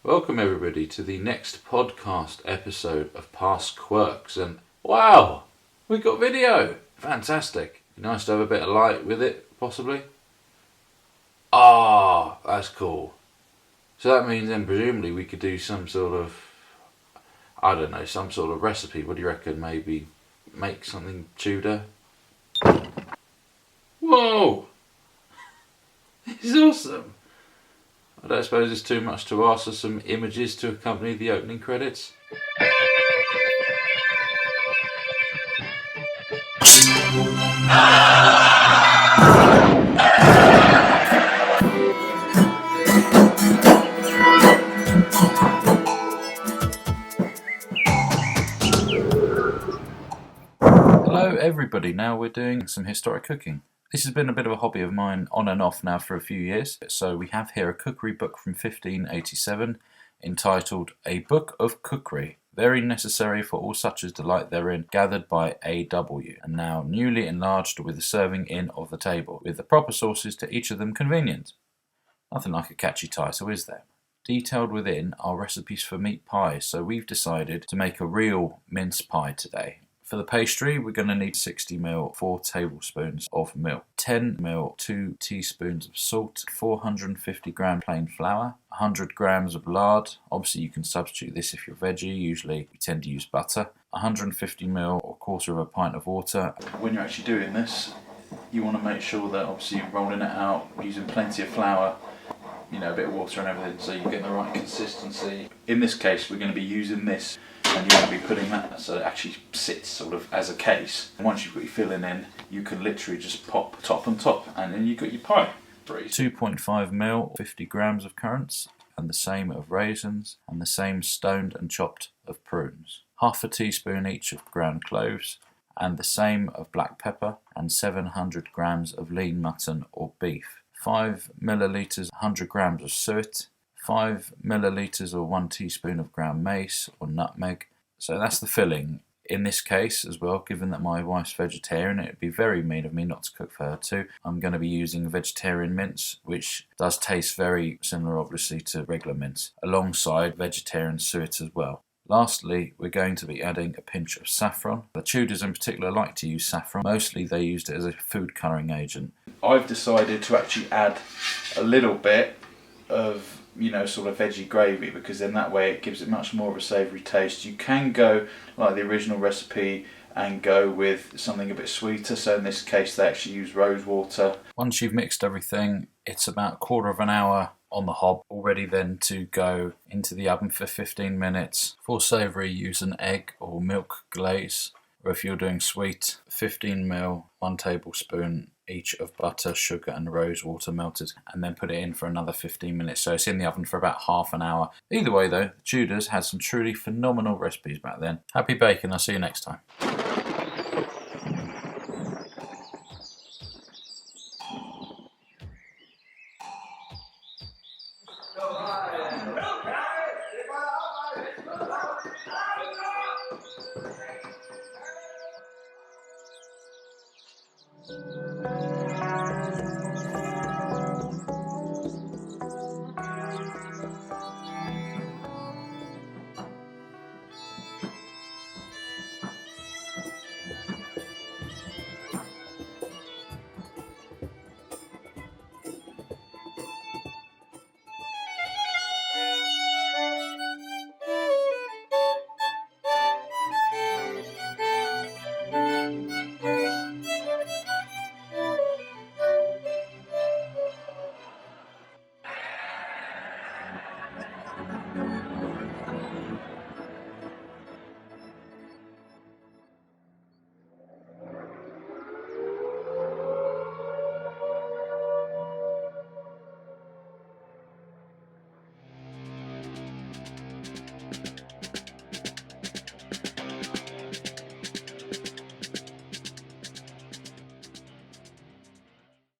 Welcome everybody to the next podcast episode of Past Quirks, and wow, we got video! Fantastic. Nice to have a bit of light with it, possibly. Ah, that's cool. So that means then presumably we could do some sort of, I don't know, some sort of recipe. What do you reckon? Maybe make something Tudor? Whoa! This is awesome. I don't suppose it's too much to ask for some images to accompany the opening credits. Hello everybody, now we're doing some historic cooking. This has been a bit of a hobby of mine on and off now for a few years. So we have here a cookery book from 1587 entitled A Book of Cookery, very necessary for all such as delight therein, gathered by A.W. and now newly enlarged with the serving in of the table, with the proper sauces to each of them convenient. Nothing like a catchy title, is there? Detailed within are recipes for meat pies, so we've decided to make a real mince pie today. For the pastry, we're going to need 60ml 4 tablespoons of milk, 10ml 2 teaspoons of salt, 450g plain flour, 100g of lard. Obviously you can substitute this if you're veggie, usually we tend to use butter, 150ml or quarter of a pint of water. When you're actually doing this, you want to make sure that obviously you're rolling it out, using plenty of flour, a bit of water and everything, so you get the right consistency. In this case, we're going to be using this, and you want to be putting that so it actually sits sort of as a case. And once you've got your filling in, you can literally just pop top on top, and then you've got your pie. 2.5ml, 50g of currants, and the same of raisins, and the same stoned and chopped of prunes. Half a teaspoon each of ground cloves, and the same of black pepper, and 700g of lean mutton or beef. 5 millilitres, 100g of suet, 5 millilitres or 1 teaspoon of ground mace or nutmeg. So that's the filling. In this case as well, given that my wife's vegetarian, it would be very mean of me not to cook for her too. I'm going to be using vegetarian mince, which does taste very similar obviously to regular mince, alongside vegetarian suet as well. Lastly, we're going to be adding a pinch of saffron. The Tudors in particular like to use saffron. Mostly they used it as a food colouring agent. I've decided to actually add a little bit of sort of veggie gravy, because then that way it gives it much more of a savoury taste. You can go like the original recipe and go with something a bit sweeter, so in this case they actually use rose water. Once you've mixed everything, it's about a quarter of an hour on the hob, all ready then to go into the oven for 15 minutes. For savoury, use an egg or milk glaze, or if you're doing sweet, 15ml, 1 tablespoon each of butter, sugar and rose water melted, and then put it in for another 15 minutes. So it's in the oven for about half an hour. Either way though, the Tudors had some truly phenomenal recipes back then. Happy baking, I'll see you next time.